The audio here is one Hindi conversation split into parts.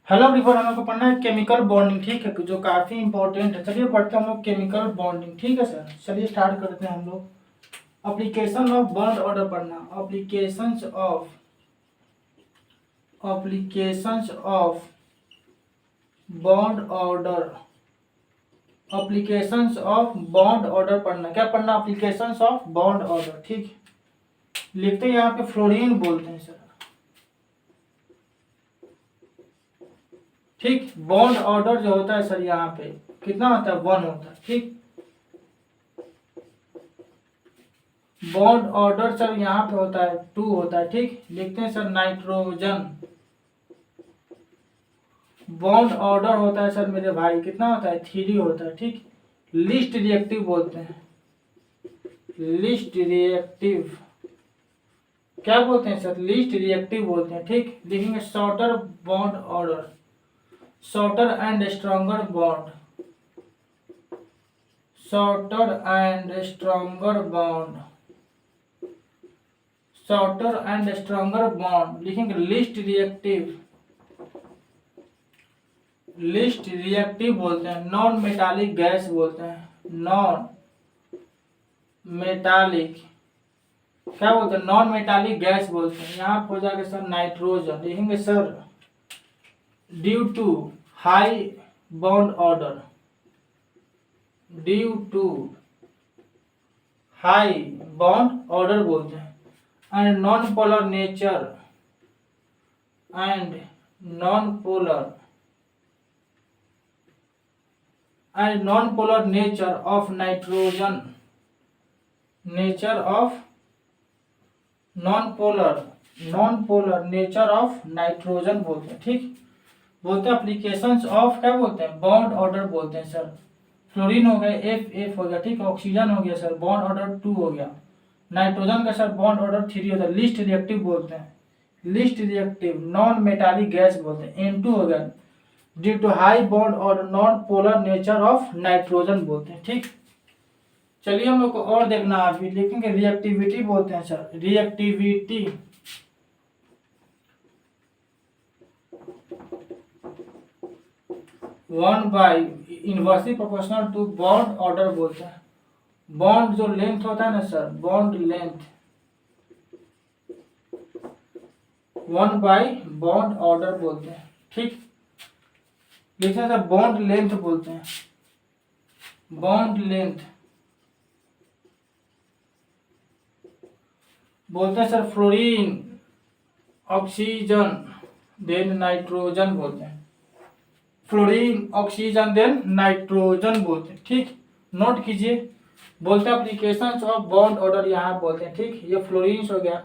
हेलो एवरीवन, हम लोग को पढ़ना है केमिकल बॉन्डिंग। ठीक है, जो काफी इंपॉर्टेंट है। चलिए पढ़ते हैं हम लोग केमिकल बॉन्डिंग। ठीक है सर, चलिए स्टार्ट करते हैं हम लोग। एप्लीकेशन ऑफ बॉन्ड ऑर्डर पढ़ना। Applications of bond order. Applications of bond order पढ़ना। क्या पढ़ना? Applications of bond order. ठीक, लिखते हैं यहाँ पे फ्लोरीन बोलते हैं सर। ठीक, बॉन्ड ऑर्डर जो होता है सर यहाँ पे कितना होता है? 1 होता है। ठीक, बॉन्ड ऑर्डर सर यहाँ पे होता है 2 होता है। ठीक, लिखते हैं सर नाइट्रोजन। बॉन्ड ऑर्डर होता है सर मेरे भाई कितना होता है? 3 होता है। ठीक, लिस्ट रिएक्टिव बोलते हैं। लिस्ट रिएक्टिव क्या बोलते हैं सर? लिस्ट रिएक्टिव बोलते हैं। ठीक, लिखेंगे shorter bond order. Shorter and stronger bond. Shorter and stronger bond. Shorter and stronger bond लिखेंगे लिस्ट रिएक्टिव। लिस्ट रिएक्टिव बोलते हैं। नॉन मेटालिक गैस बोलते हैं। नॉन मेटालिक क्या बोलते हैं? नॉन मेटालिक गैस बोलते हैं। यहाँ हो जाएगा सर नाइट्रोजन। लिखेंगे sir due to high bond order. Due to high bond order बोलते हैं। And non polar nature. And non polar and non-polar nature of nitrogen. Nature of non-polar nature of nitrogen बोलते हैं। ठीक, बोलते हैं एप्लीकेशंस ऑफ क्या बोलते हैं? बॉन्ड ऑर्डर बोलते हैं सर। फ्लोरीन हो गया, एफ हो गया। ठीक, ऑक्सीजन हो गया सर, बॉन्ड ऑर्डर 2 हो गया। नाइट्रोजन का सर बॉन्ड ऑर्डर 3 होता है। लिस्ट रिएक्टिव बोलते हैं। List reactive non metallic gas बोलते हैं। N2 हो गया ड्यू टू हाई बॉन्ड और non polar nature of nitrogen बोलते हैं। ठीक, चलिए हम लोग को और देखना अभी। लिखेंगे रिएक्टिविटी बोलते हैं sir. Reactivity 1 by inversely proportional to bond order बोलते हैं। बॉन्ड जो लेंथ होता है ना sir, bond length 1 by bond order बोलते हैं। ठीक, लिखते हैं सर बॉन्ड लेंथ बोलते हैं। बॉन्ड लेंथ बोलते हैं sir fluorine, oxygen then nitrogen बोलते हैं। फ्लोरीन, ऑक्सीजन देन नाइट्रोजन बोलते हैं। ठीक, नोट कीजिए। बोलते हैं एप्लीकेशंस ऑफ बॉन्ड ऑर्डर यहाँ बोलते हैं। ठीक, ये फ्लोरीन हो गया,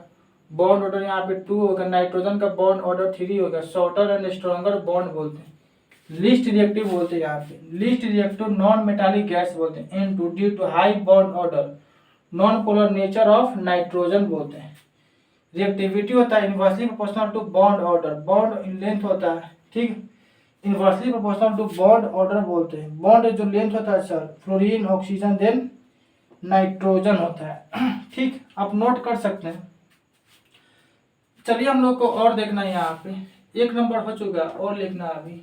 बॉन्ड ऑर्डर यहाँ पे 2 हो गया। नाइट्रोजन का बॉन्ड ऑर्डर 3 हो गया। शॉर्टर एंड स्ट्रॉन्गर बॉन्ड बोलते हैं। लिस्ट रिएक्टिव बोलते हैं यहाँ पे। Least reactive non metallic gas बोलते हैं। N2 due to high bond order non polar nature of nitrogen बोलते हैं। रिएक्टिविटी होता है inversely proportional to bond order. Bond length होता है। ठीक, inversely proportional to bond order बोलते हैं। बॉन्ड जो लेंथ होता है sir fluorine, oxygen then nitrogen होता है। ठीक, आप नोट कर सकते हैं। चलिए हम लोग को और देखना है यहाँ पे। 1 नंबर हो चुका और लिखना अभी।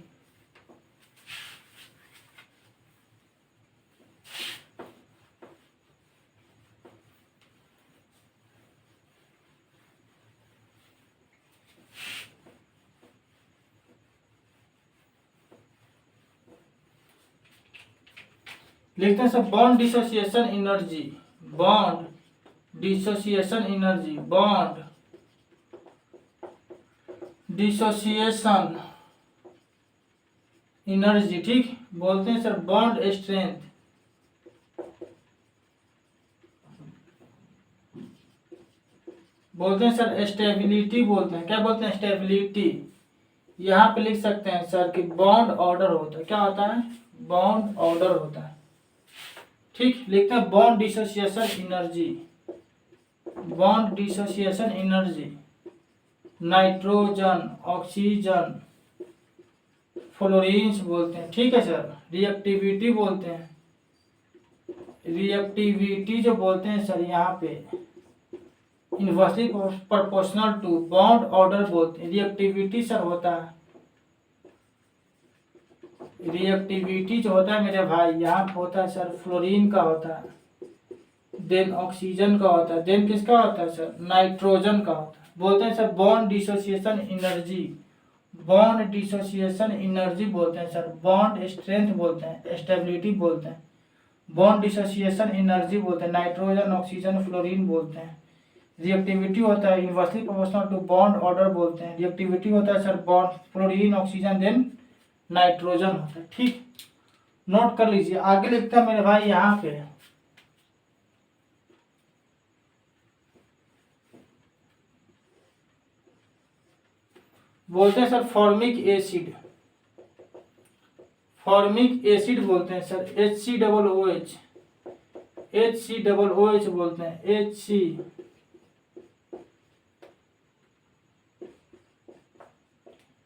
लिखते हैं sir bond dissociation energy. Bond dissociation energy. Bond dissociation energy. ठीक, बोलते हैं सर बॉन्ड स्ट्रेंथ। बोलते हैं सर स्टेबिलिटी बोलते हैं। क्या बोलते हैं? स्टेबिलिटी। यहाँ पे लिख सकते हैं सर कि बॉन्ड ऑर्डर होता है। क्या होता है? बॉन्ड ऑर्डर होता है। ठीक, लिखते हैं bond dissociation energy. Bond dissociation energy nitrogen, oxygen, fluorines बोलते हैं। ठीक है सर, रिएक्टिविटी बोलते हैं। रिएक्टिविटी जो बोलते हैं सर यहाँ पे inversely proportional to bond order बोलते हैं। रिएक्टिविटी सर होता है रिएक्टिविटी जो होता है मेरे भाई यहाँ पे होता है सर फ्लोरीन का होता है, देन ऑक्सीजन का होता है, देन किसका होता है सर नाइट्रोजन का होता है। बोलते हैं sir bond dissociation energy, bond dissociation energy बोलते हैं सर, बॉन्ड स्ट्रेंथ बोलते हैं, स्टेबिलिटी बोलते हैं, बॉन्ड डिसोसिएशन एनर्जी बोलते हैं, नाइट्रोजन ऑक्सीजन फ्लोरीन बोलते हैं। रिएक्टिविटी होता है inversely proportional to bond order बोलते हैं, रिएक्टिविटी होता है sir bond fluorine oxygen then nitrogen होता है। ठीक, नोट कर लीजिए। आगे लिखते हैं मेरे भाई यहाँ पे बोलते हैं sir formic acid, formic acid बोलते हैं सर HCOOH, HCOOH बोलते हैं,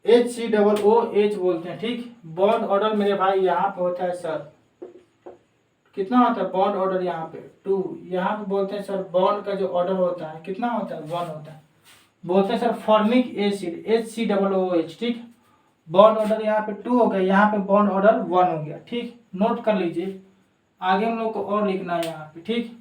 HCOOH बोलते हैं। ठीक, बॉन्ड ऑर्डर मेरे भाई यहाँ पे होता है सर कितना होता है बॉन्ड ऑर्डर यहाँ पे 2, यहाँ पे बोलते हैं सर बॉन्ड का जो ऑर्डर होता है कितना होता है 1 होता है। बोलते हैं सर फॉर्मिक एसिड HCOOH। ठीक, बॉन्ड ऑर्डर यहाँ पे 2 हो गया, यहाँ पे बॉन्ड ऑर्डर 1 हो गया। ठीक, नोट कर लीजिए। आगे हम लोग को और लिखना है यहाँ पे। ठीक,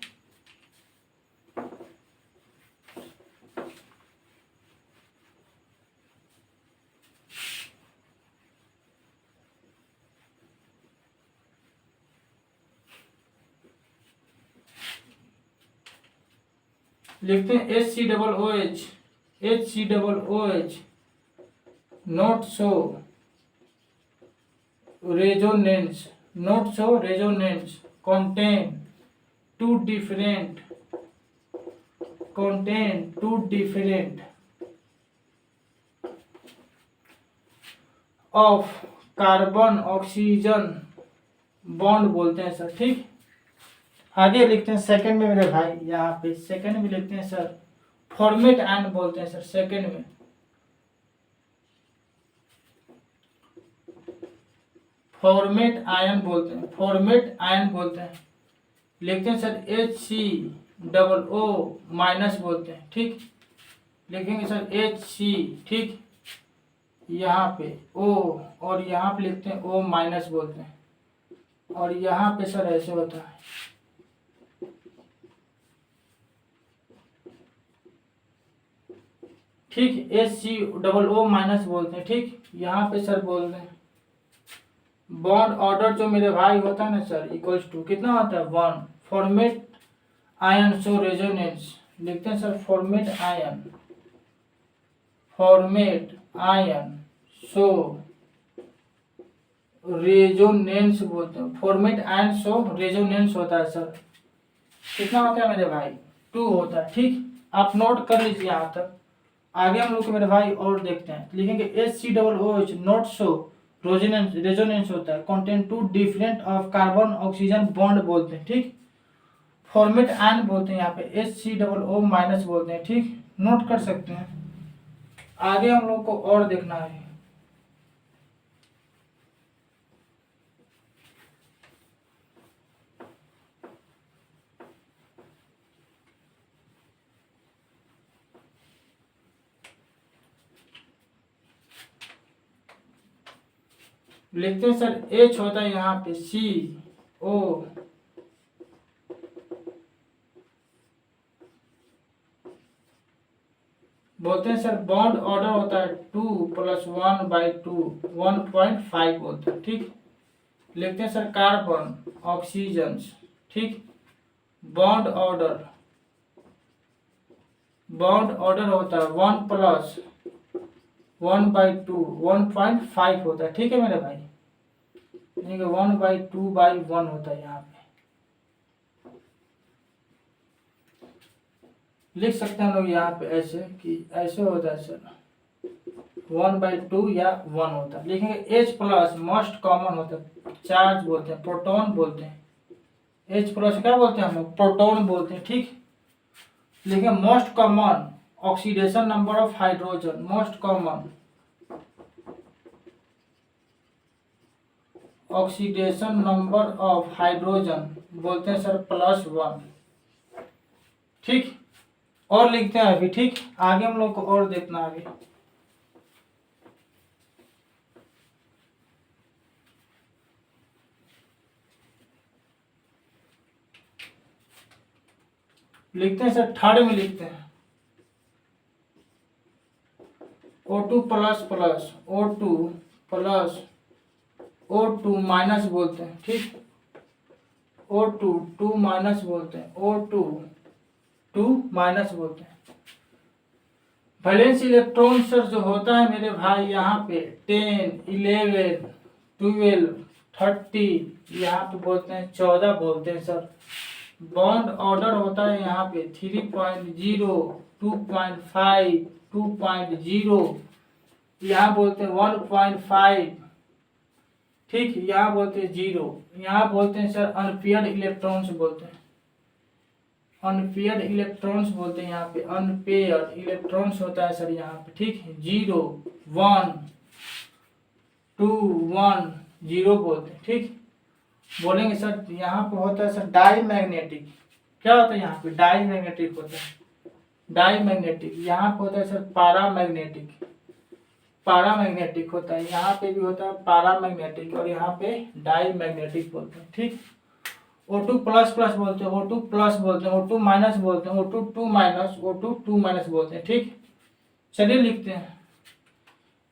लिखते हैं HCOOH note show resonance, note show resonance contain two different of carbon oxygen bond बोलते हैं सर। ठीक, आगे लिखते हैं सेकंड में मेरे भाई यहाँ पे सेकंड में लिखते हैं सर फॉर्मेट आयन बोलते हैं सर, सेकंड में फॉर्मेट आयन बोलते हैं, फॉर्मेट आयन बोलते हैं। लिखते हैं सर HCOO माइनस बोलते हैं। ठीक, लिखेंगे सर HC, ठीक, यहाँ पे O और यहाँ पे लिखते हैं O माइनस बोलते हैं, और यहाँ पे सर ऐसे होता है। ठीक, HCOO माइनस बोलते हैं। ठीक, यहाँ पे सर बोलते हैं बॉन्ड ऑर्डर जो मेरे भाई होता है ना सर इक्वल्स टू कितना होता है 1, फॉर्मेट आयन सो रेजोनेंस। लिखते हैं sir format ion so resonance बोलते हैं, फॉर्मेट आयन सो रेजोनेंस होता है सर कितना होता है मेरे भाई 2 होता है। ठीक, आप नोट कर लीजिए यहाँ तक। आगे हम लोग मेरे भाई और देखते हैं, लिखेंगे HCOOH नोट शो रेजोनेंस होता है contain 2 different of carbon oxygen bond बोलते हैं। ठीक, फॉर्मेट आयन बोलते हैं यहाँ पे HCOO माइनस बोलते हैं। ठीक, नोट कर सकते हैं। आगे हम लोग को और देखना है, लिखते हैं सर H होता है यहाँ पे CO बोलते हैं सर बॉन्ड ऑर्डर होता है 2 + 1/2 1.5 होता है। ठीक, लिखते हैं सर कार्बन ऑक्सीजन। ठीक, बॉन्ड ऑर्डर होता है 1 + 1/2 1.5 होता है। ठीक है मेरे भाई, 1/2/1 होता है यहाँ पे। लिख सकते हैं हम लोग यहाँ पे ऐसे कि ऐसे होता है सर 1/2 या 1 होता है। लिखेंगे H+ मोस्ट कॉमन होता है, चार्ज बोलते हैं, प्रोटॉन बोलते हैं। H+ क्या बोलते हैं हम लोग प्रोटॉन बोलते हैं। ठीक, लिखेंगे most common oxidation number of hydrogen, most common oxidation number of hydrogen बोलते हैं सर +1। ठीक, और लिखते हैं अभी। ठीक, आगे हम लोग को और देखना आगे। लिखते हैं सर, थर्ड में लिखते हैं O2 plus plus O2 plus O2 minus बोलते हैं, ठीक। O2 2 माइनस बोलते हैं, O2 2 माइनस बोलते हैं। वैलेंस इलेक्ट्रॉन सर जो होता है मेरे भाई यहाँ पे 10 11 12 30 यहाँ पे बोलते हैं 14 बोलते हैं सर। बॉन्ड ऑर्डर होता है यहाँ पे 3.0 2.5 2.0 यहाँ बोलते हैं 1.5, ठीक। यहाँ बोलते हैं 0, यहाँ बोलते हैं सर अनपेयर्ड इलेक्ट्रॉन्स बोलते हैं, अनपेयर्ड इलेक्ट्रॉन्स बोलते हैं यहाँ पे, अनपेयर्ड इलेक्ट्रॉन्स होता है सर यहाँ पे, ठीक। 0 1 2 1 0 बोलते हैं, ठीक। बोलेंगे सर यहाँ पे होता है सर डाई मैग्नेटिक। क्या होता है यहाँ पे? डाई मैग्नेटिक होता है, डाई मैग्नेटिक। यहाँ पे होता है सर पारामैग्नेटिक, पारामैग्नेटिक होता है। यहाँ पे भी होता है पारामैग्नेटिक और यहाँ पे डाई मैग्नेटिक बोलते हैं, ठीक। O2 प्लस प्लस बोलते हैं, O2 प्लस बोलते हैं, O2 माइनस बोलते हैं, O2 2 माइनस, O2 2 माइनस बोलते हैं, ठीक। चलिए लिखते हैं।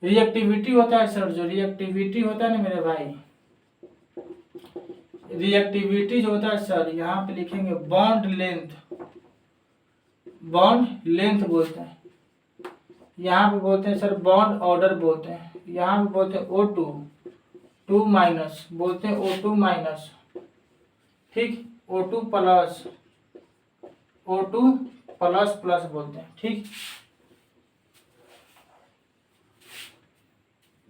रिएक्टिविटी होता है सर, जो रिएक्टिविटी होता है ना मेरे भाई, रिएक्टिविटी जो होता है सर यहाँ पे लिखेंगे बॉन्ड लेंथ, बॉन्ड लेंथ बोलते हैं। यहाँ पे बोलते हैं सर बॉन्ड ऑर्डर बोलते हैं। यहाँ पे बोलते हैं O2 2 माइनस बोलते हैं, O2 माइनस, ठीक। O2 plus, O2 plus plus बोलते हैं, ठीक।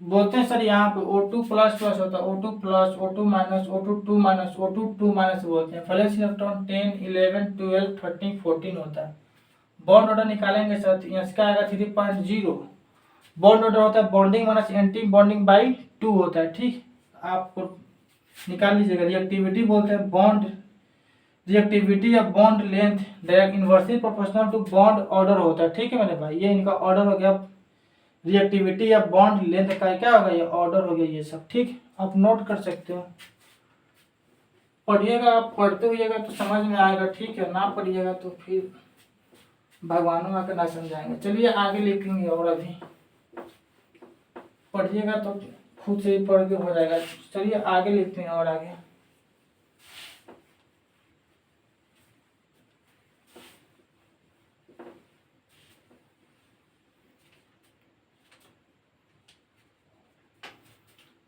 बोलते हैं सर यहाँ पे O2 प्लस प्लस होता है, O2 plus, O2 minus, O2 2 minus, O2 2 minus बोलते हैं। वैलेंस इलेक्ट्रॉन 10 11 12 13 14 होता है। बॉन्ड ऑर्डर निकालेंगे सर, इसका आएगा 3.0। बॉन्ड ऑर्डर होता है bonding minus anti bonding by 2 होता है, ठीक। आपको निकाल लीजिएगा। रिएक्टिविटी बोलते हैं बॉन्ड, रिएक्टिविटी या bond length direct inversely proportional to bond order होता है, ठीक है मेरे भाई। ये इनका ऑर्डर हो गया, रिएक्टिविटी या बॉन्ड लेंथ का क्या होगा, ये ऑर्डर हो गया, ये सब, ठीक। आप नोट कर सकते हो। पढ़िएगा, आप पढ़ते हुएगा तो समझ में आएगा, ठीक है। ना पढ़िएगा तो फिर भगवानों आकर ना समझाएंगे। चलिए आगे लिखेंगे, और अभी पढ़िएगा तो खुद से ही पढ़ के हो जाएगा। चलिए आगे लिखते हैं, और आगे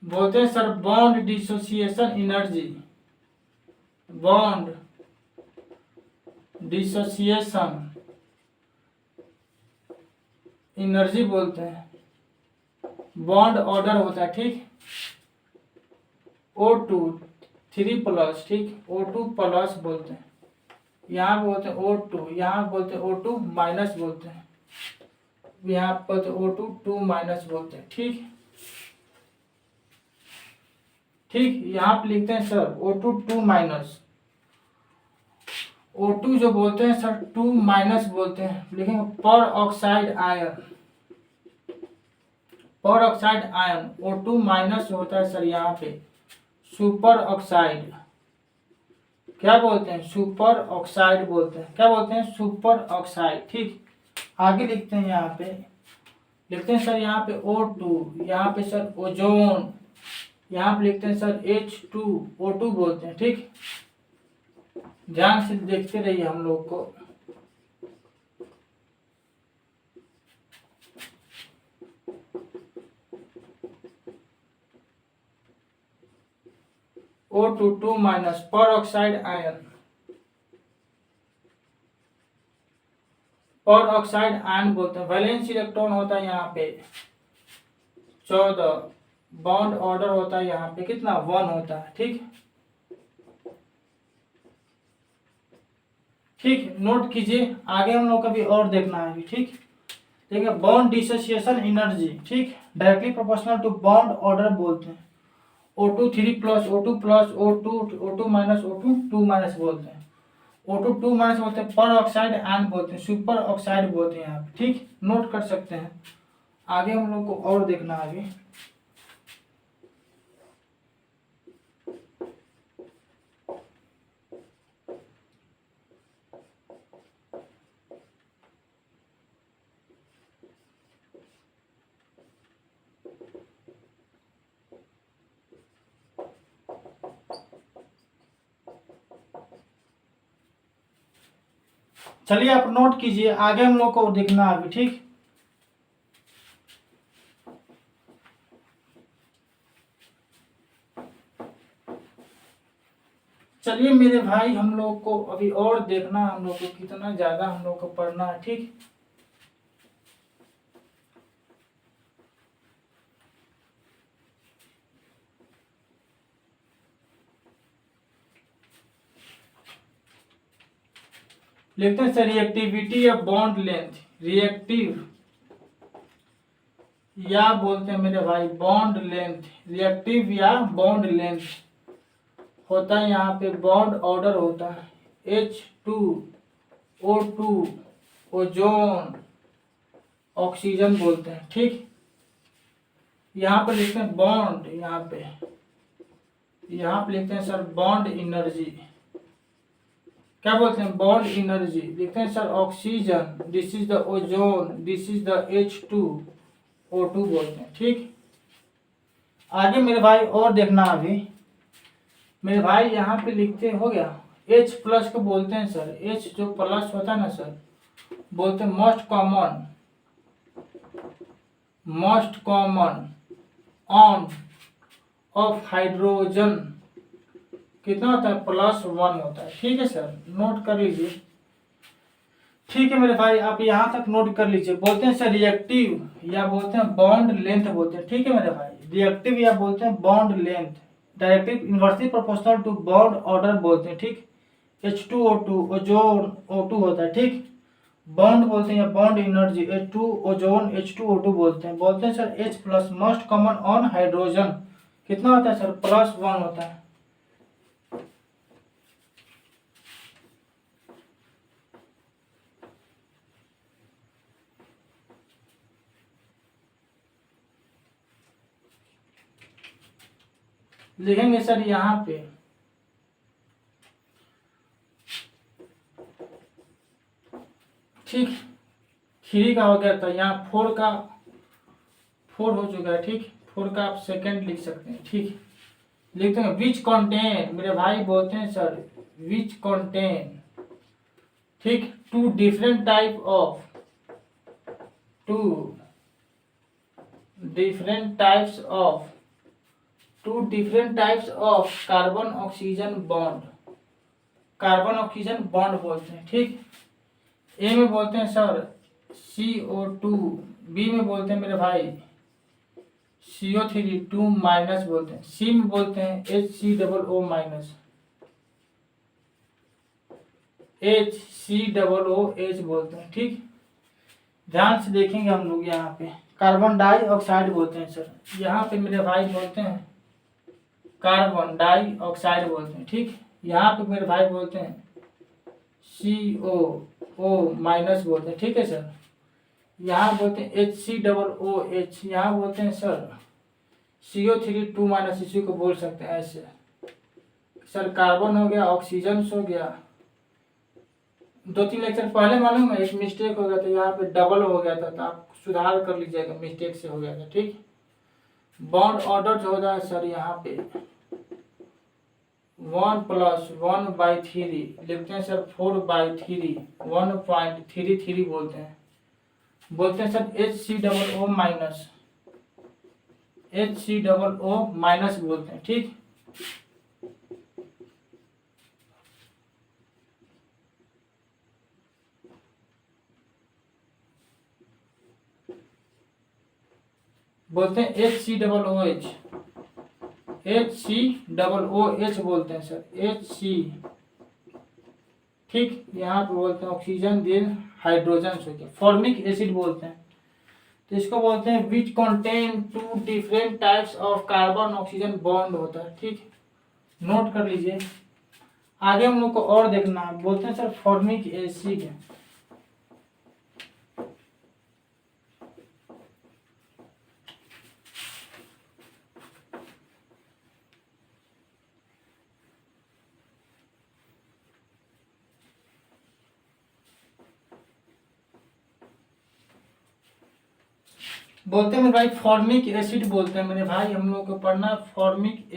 बोलते हैं sir bond dissociation energy, bond dissociation energy बोलते हैं। बॉन्ड ऑर्डर होता है, ठीक। O2 3 प्लस, ठीक। O2 प्लस बोलते हैं। यहाँ पे बोलते हैं O2, यहाँ बोलते हैं O2 माइनस बोलते हैं, यहाँ पर O2 2 माइनस बोलते हैं, ठीक। ठीक, यहाँ पे लिखते हैं सर O2 2 माइनस, O2 जो बोलते हैं सर 2 माइनस बोलते हैं। लिखेंगे पर ऑक्साइड आयन, पर ऑक्साइड आयन O2 माइनस होता है सर यहाँ पे सुपर ऑक्साइड। क्या बोलते हैं? सुपर ऑक्साइड बोलते हैं। क्या बोलते हैं? सुपर ऑक्साइड, ठीक। आगे लिखते हैं, यहाँ पे लिखते हैं सर यहाँ पे O2, यहाँ पे सर ओजोन, यहाँ पे लिखते हैं सर H2O2 बोलते हैं, ठीक। ध्यान से देखते रहिए हम लोग को। O2 2 माइनस पर ऑक्साइड आयन, पर ऑक्साइड आयन बोलते हैं। वैलेंस इलेक्ट्रॉन होता है यहाँ पे 14, बॉन्ड ऑर्डर होता है यहाँ पे कितना 1 होता है, ठीक। ठीक, नोट कीजिए, आगे हम लोग का भी और देखना है, ठीक। ठीक है, बॉन्ड डिसोसिएशन एनर्जी, ठीक, directly proportional to bond order बोलते हैं। O2 3 plus, O2 plus, O2 minus, O2 2 minus बोलते हैं। O2 2 माइनस बोलते हैं, पर ऑक्साइड आयन बोलते हैं, सुपर ऑक्साइड बोलते हैं यहाँ पे, ठीक। नोट कर सकते हैं। आगे हम लोग को और देखना है अभी। चलिए आप नोट कीजिए, आगे हम लोग को देखना अभी। ठीक, चलिए मेरे भाई, हम लोग को अभी और देखना, हम लोग को कितना ज्यादा हम लोग को पढ़ना है। ठीक, लिखते हैं सर रिएक्टिविटी या बॉन्ड लेंथ। रिएक्टिव या बोलते हैं मेरे भाई बॉन्ड लेंथ, रिएक्टिव या बॉन्ड लेंथ होता है यहाँ पे बॉन्ड ऑर्डर होता है H2O2 ओजोन ऑक्सीजन बोलते हैं। ठीक, यहाँ पे लिखते हैं बॉन्ड, यहाँ पे लिखते हैं सर बॉन्ड एनर्जी। क्या बोलते हैं? Bond energy. लिखते हैं sir oxygen, this is the ozone, this is the H2O2 बोलते हैं। ठीक, आगे मेरे भाई और देखना अभी मेरे भाई, यहाँ पे लिखते हो गया H प्लस को बोलते हैं सर, H जो प्लस होता है ना सर, बोलते हैं most common on off hydrogen कितना होता है? +1 होता है। ठीक है सर, नोट कर लीजिए। ठीक है मेरे भाई, आप यहाँ तक नोट कर लीजिए। बोलते हैं सर रिएक्टिव या बोलते हैं बॉन्ड लेंथ बोलते हैं। ठीक है मेरे भाई, रिएक्टिव या बोलते हैं bond length, directive inversely proportional to bond order बोलते हैं। ठीक, H2O2 ओजोन O2 होता है। ठीक, बॉन्ड बोलते हैं या bond energy H2 ozone H2O2 बोलते हैं sir H plus most common on hydrogen कितना होता है सर? +1 होता है। लिखेंगे सर यहाँ पे ठीक, 3 का हो गया था, यहाँ 4 हो चुका है। ठीक, 4 का आप सेकंड लिख सकते हैं। ठीक, लिखते हैं विच कंटेन, मेरे भाई बोलते हैं सर विच कंटेन। ठीक, two different types of carbon oxygen bond बोलते हैं। ठीक, ए में बोलते हैं सर CO2, बी में बोलते हैं मेरे भाई CO3 2 माइनस बोलते हैं, सी में बोलते हैं HCOOH बोलते हैं। ठीक, ध्यान से देखेंगे हम लोग, यहाँ पे कार्बन डाइऑक्साइड बोलते हैं सर, यहाँ पे मेरे भाई बोलते हैं कार्बन डाइऑक्साइड बोलते हैं। ठीक, यहाँ पे मेरे भाई बोलते हैं CO- बोलते हैं। ठीक है सर, यहाँ बोलते हैं HCOOH, यहाँ बोलते हैं सर CO3 2 माइनस, इसी को बोल सकते हैं ऐसे सर। कार्बन हो गया, ऑक्सीजन हो गया, 2-3 लेक्चर पहले मालूम है एक मिस्टेक हो गया था, यहाँ पे डबल हो गया था, तो आप सुधार कर लीजिएगा, मिस्टेक से हो गया था। ठीक, बॉन्ड ऑर्डर जो होता है सर यहाँ पे 1 + 1/3 लिखते हैं सर 4/3 1.33 बोलते हैं सर HCOO- बोलते हैं। ठीक, बोलते हैं HCOOH बोलते हैं सर HC। ठीक, यहाँ पे बोलते हैं ऑक्सीजन देन हाइड्रोजन हो गया, फॉर्मिक एसिड बोलते हैं, तो इसको बोलते हैं which contain 2 different types of carbon oxygen bond होता है। ठीक, नोट कर लीजिए, आगे हम लोग को और देखना है। बोलते हैं सर फॉर्मिक एसिड, बोलते हैं मेरे भाई फॉर्मिक एसिड बोलते हैं मेरे भाई, हम लोग को पढ़ना है फॉर्मिक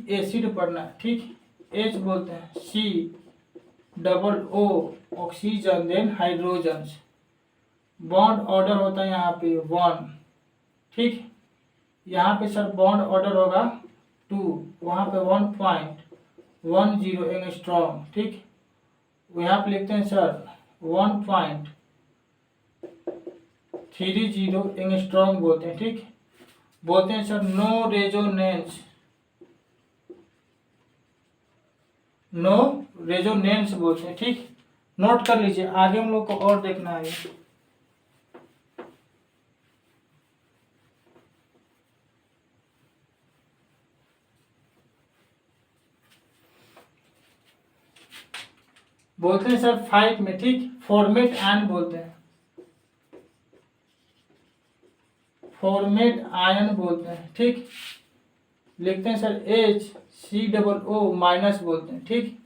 एसिड पढ़ना है। ठीक, H बोलते हैं double O oxygen then hydrogen. Bond order होता है यहाँ पे 1, ठीक। यहाँ पे सर बॉन्ड ऑर्डर होगा 2, वहाँ पे 1.10 एंगस्ट्रॉम, ठीक। यहाँ पे लिखते हैं सर 1.30 एंगस्ट्रॉम बोलते हैं, ठीक। बोलते हैं sir no resonance, no resonance बोलते हैं, ठीक। नोट कर लीजिए, आगे हम लोग को और देखना है। बोलते हैं सर 5 में, ठीक। फॉर्मेट आयन बोलते हैं, फॉर्मेट आयन बोलते हैं, ठीक। लिखते हैं सर HCOO माइनस बोलते हैं, ठीक।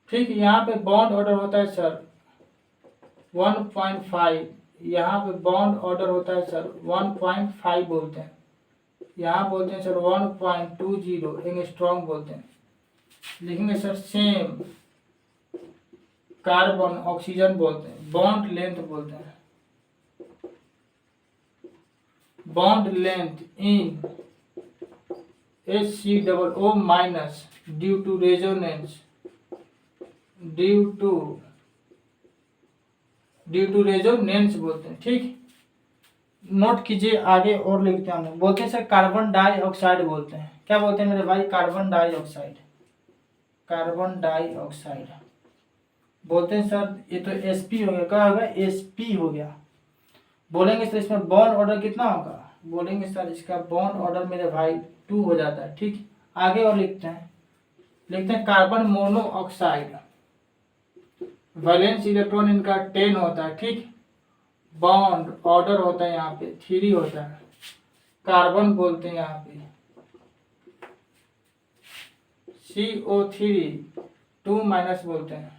ठीक, यहाँ पे बॉन्ड ऑर्डर होता है सर 1.5, यहाँ पे बॉन्ड ऑर्डर होता है सर 1.5 बोलते हैं। यहाँ बोलते हैं सर 1.20 एंगस्ट्रॉम बोलते हैं। लिखेंगे सर सेम कार्बन ऑक्सीजन बोलते हैं। बॉन्ड लेंथ बोलते हैं, bond length in HCOO minus due to resonance, due to resonance बोलते हैं, ठीक। नोट कीजिए, आगे और लिखते हैं। बोलते हैं सर कार्बन डाइऑक्साइड बोलते हैं। क्या बोलते हैं मेरे भाई? कार्बन डाइऑक्साइड, कार्बन डाइऑक्साइड बोलते हैं सर। ये तो Sp हो गया, क्या होगा? Sp हो गया। बोलेंगे सर इसमें बॉन्ड ऑर्डर कितना होगा? बोलेंगे सर इसका बॉन्ड ऑर्डर मेरे भाई 2 हो जाता है, ठीक। आगे और लिखते हैं कार्बन मोनोऑक्साइड, वैलेंस इलेक्ट्रॉन इनका 10 होता है, ठीक। बॉन्ड ऑर्डर होता है यहाँ पे 3 होता है। कार्बन बोलते हैं यहाँ पे CO3 2 माइनस बोलते हैं,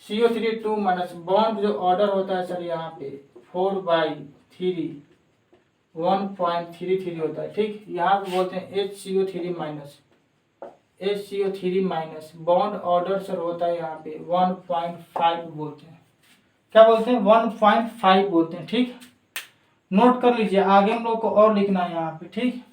CO3 2 माइनस। बॉन्ड जो ऑर्डर होता है सर यहाँ पे 4/3 1.33 होता है, ठीक। यहाँ पे बोलते हैं HCO3 minus, HCO3 minus. Bond order sir होता है यहाँ पे 1.5 बोलते हैं। क्या बोलते हैं? 1.5 बोलते हैं, ठीक। नोट कर लीजिए, आगे हम लोग को और लिखना है यहाँ पे, ठीक।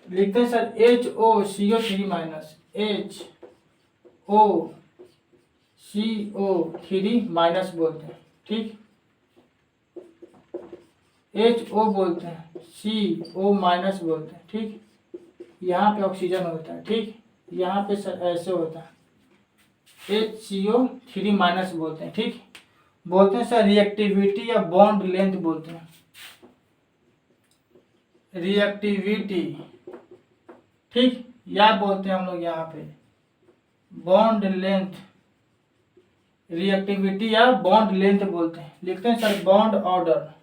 लिखते हैं sir HOCO3 minus, HOCO3 minus बोलते हैं, ठीक। HO बोलते हैं, CO माइनस बोलते हैं, ठीक। यहाँ पे ऑक्सीजन होता है, ठीक। यहाँ पे सर ऐसे होता है, HCO3 माइनस बोलते हैं, ठीक। बोलते हैं सर रिएक्टिविटी या बॉन्ड लेंथ बोलते हैं, रिएक्टिविटी, ठीक। या बोलते हैं हम लोग यहाँ पे बॉन्ड लेंथ, रिएक्टिविटी या बॉन्ड लेंथ बोलते हैं। लिखते हैं sir bond order,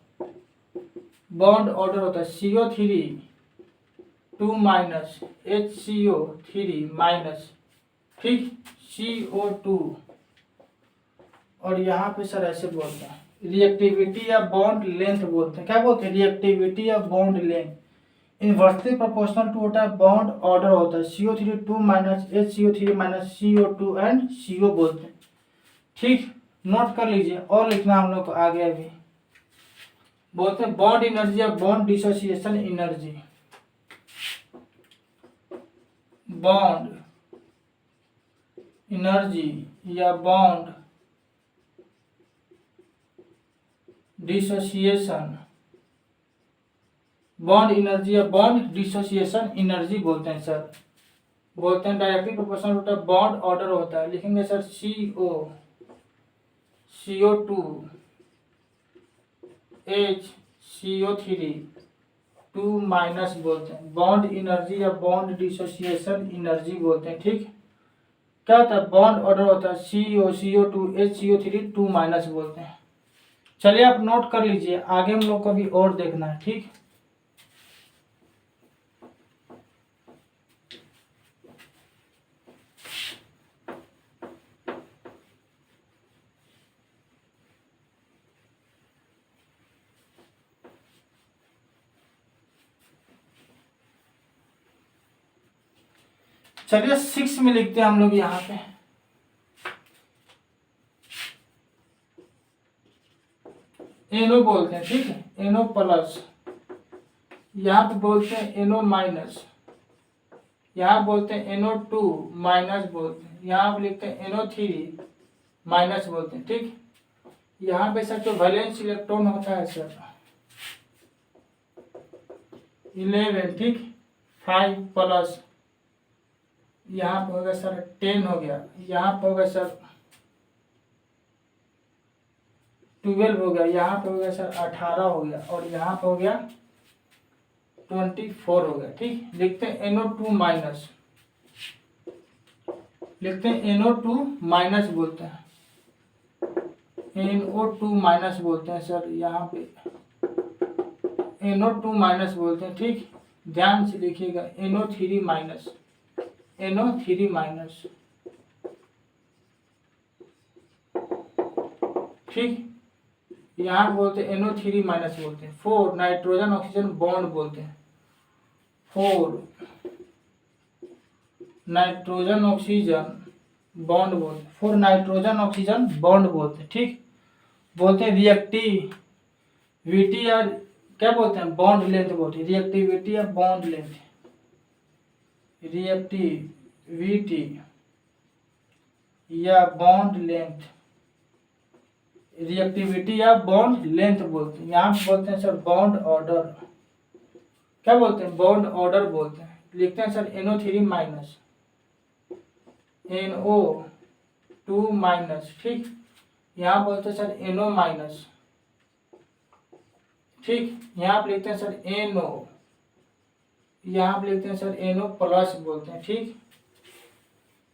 bond order होता है CO3 2 माइनस HCO3 माइनस, ठीक, CO2। और यहाँ पे सर ऐसे बोलते हैं रिएक्टिविटी या बॉन्ड लेंथ बोलते हैं। क्या बोलते हैं? रिएक्टिविटी या bond length inversely proportional to होता है बॉन्ड ऑर्डर होता है CO3 2 minus HCO3 minus CO2 and CO बोलते हैं, ठीक। नोट कर लीजिए, और लिखना हम लोग को आगे अभी। बोलते हैं बॉन्ड एनर्जी या bond dissociation energy, bond energy या बॉन्ड डिसोसिएशन, बॉन्ड एनर्जी या बॉन्ड डिसोसिएशन एनर्जी बोलते हैं सर। बोलते हैं डायरेक्टली प्रोपोर्शनल होता है बॉन्ड ऑर्डर होता है। लिखेंगे sir CO CO2 HCO3 2 minus बोलते हैं। बॉन्ड एनर्जी या बॉन्ड डिसोसिएशन एनर्जी बोलते हैं। ठीक, क्या होता है, बॉन्ड ऑर्डर होता है CO2 HCO3 2 माइनस बोलते हैं। चलिए आप नोट कर लीजिए, आगे हम लोग को भी और देखना है। ठीक, चलिए 6 में लिखते हैं हम लोग यहाँ पे। एनो बोलते हैं। ठीक है, एनो प्लस, यहाँ पे बोलते हैं एनो माइनस, यहाँ बोलते हैं NO2 माइनस बोलते हैं, यहाँ पे लिखते हैं NO3 माइनस बोलते हैं। ठीक, यहाँ पे सर जो वैलेंस इलेक्ट्रॉन होता है सर 11। ठीक, 5 प्लस, यहाँ पे होगा सर 10 हो गया, यहाँ पे होगा सर 12 हो गया, यहाँ पे हो गया सर 18 हो गया, और यहाँ पे हो गया 24 हो गया। ठीक, लिखते हैं NO2 माइनस, लिखते हैं NO2 माइनस बोलते हैं, NO2 माइनस बोलते हैं सर, यहाँ पे NO2 माइनस बोलते हैं। ठीक, ध्यान से लिखिएगा, NO3 माइनस, NO3 माइनस। ठीक, यहाँ बोलते हैं NO3 माइनस बोलते हैं। 4 नाइट्रोजन ऑक्सीजन बॉन्ड बोलते हैं, 4 नाइट्रोजन ऑक्सीजन बॉन्ड बोलते हैं, 4 नाइट्रोजन ऑक्सीजन बॉन्ड बोलते हैं। ठीक, बोलते हैं रिएक्टिविटी या क्या बोलते हैं, बॉन्ड लेंथ बोलते हैं, रिएक्टिविटी या बॉन्ड लेंथ, रिएक्टिविटी या बॉन्ड लेंथ, रिएक्टिविटी या बॉन्ड लेंथ बोलते हैं। यहाँ पे बोलते हैं सर बॉन्ड ऑर्डर, क्या बोलते हैं, बॉन्ड ऑर्डर बोलते हैं। लिखते हैं sir NO3 minus, NO2 minus. ठीक, यहाँ बोलते हैं सर NO माइनस। ठीक, यहाँ पे लिखते हैं सर NO, यहाँ पे लिखते हैं सर NO प्लस बोलते हैं। ठीक,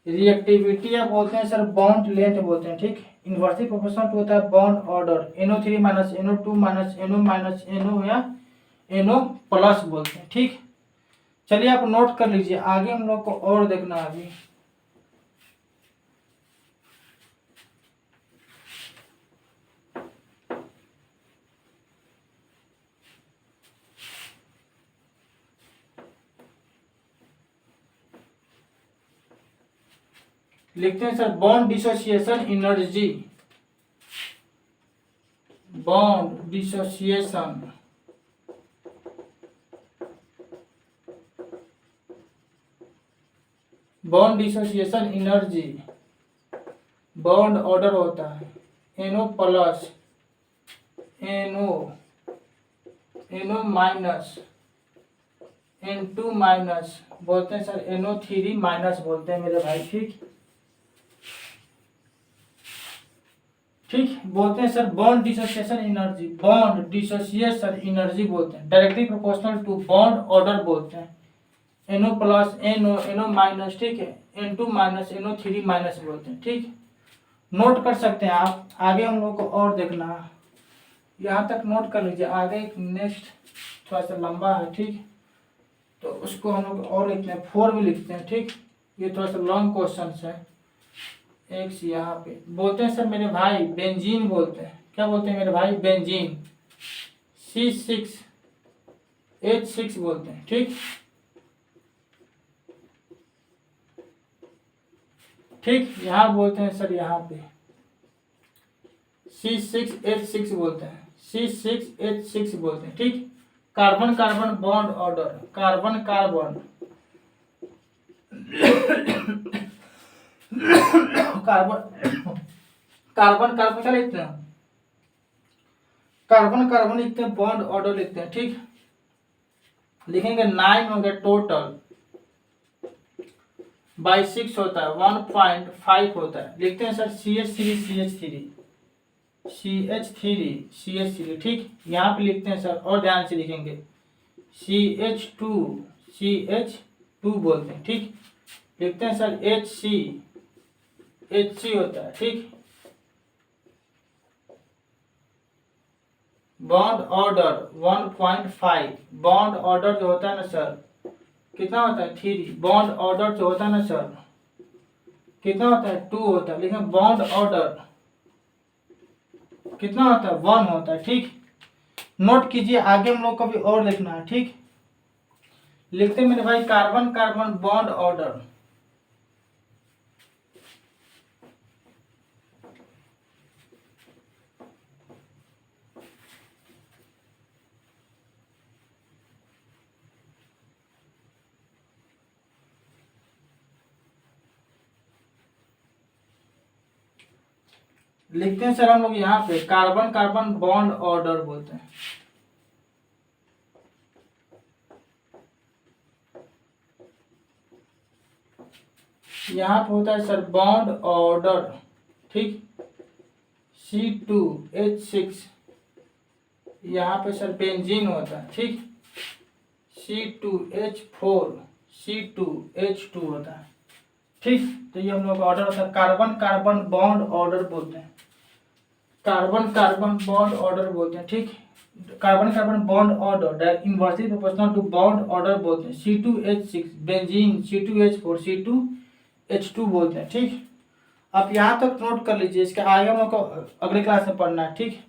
रिएक्टिविटी या बोलते हैं सर बॉन्ड लेंथ बोलते हैं। ठीक, इनवर्सली प्रोपोर्शनल होता है bond order, NO3 minus, NO2 minus, NO minus, NO या NO प्लस बोलते हैं। ठीक, चलिए आप नोट कर लीजिए, आगे हम लोग को और देखना है अभी। लिखते हैं sir bond dissociation energy, bond dissociation energy, bond order होता है NO plus, NO minus, N2 minus बोलते हैं सर, NO3 माइनस बोलते हैं मेरे भाई। ठीक, बोलते हैं sir bond dissociation energy, bond dissociation energy बोलते हैं, directly proportional to bond order बोलते हैं, NO प्लस, NO माइनस। ठीक है, N2 माइनस, NO3 माइनस बोलते हैं। ठीक, नोट कर सकते हैं आप, आगे हम लोग को और देखना है, यहाँ तक नोट कर लीजिए, आगे एक नेक्स्ट थोड़ा सा लंबा है। ठीक, तो उसको हम लोग और लिखते हैं, 4 भी लिखते हैं। ठीक, ये थोड़ा सा लॉन्ग क्वेश्चन है। एक यहाँ पे बोलते हैं सर मेरे भाई बेंजीन बोलते हैं, क्या बोलते हैं मेरे भाई, बेंजीन, C6H6 बोलते हैं। ठीक, ठीक, यहाँ बोलते हैं सर, यहाँ पे C6H6 बोलते हैं, C6H6 बोलते हैं। ठीक, carbon carbon bond order, carbon carbon carbon carbon carbon क्या लिखते हैं, कार्बन कार्बन लिखते हैं, बॉन्ड ऑर्डर लिखते हैं। ठीक, लिखेंगे 9 हो गया टोटल, बाई 6 होता है, 1.5 होता है। लिखते हैं सर CH3 CH3, CH3 ठीक। यहाँ पे लिखते हैं सर, और ध्यान से लिखेंगे, CH2 बोलते हैं ठीक। लिखते हैं सर HC होता है ठीक। बॉन्ड ऑर्डर 1.5, बॉन्ड ऑर्डर जो होता है ना सर कितना होता है 3, बॉन्ड ऑर्डर जो होता है ना सर कितना होता है 2 होता है, लेकिन बॉन्ड ऑर्डर कितना होता है 1 होता है ठीक। नोट कीजिए, आगे हम लोग को भी और लिखना है ठीक। लिखते हैं मेरे भाई कार्बन कार्बन बॉन्ड ऑर्डर, लिखते हैं सर हम लोग यहाँ पे कार्बन कार्बन बॉन्ड ऑर्डर बोलते हैं। यहाँ पे होता है सर बॉन्ड ऑर्डर ठीक, C2H6, यहाँ पे सर बेंजीन होता है ठीक, C2H4, C2H2 होता है ठीक। तो ये हम लोग का ऑर्डर होता है, कार्बन कार्बन बॉन्ड ऑर्डर बोलते हैं, कार्बन कार्बन बॉन्ड ऑर्डर बोलते हैं ठीक। Carbon carbon bond order inversely proportional to bond order बोलते हैं। C2H6 बेंजीन, C2H4 C2H2 बोलते हैं ठीक। अब यहाँ तक नोट कर लीजिए, इसके आगे हम लोग को अगले क्लास में पढ़ना है ठीक।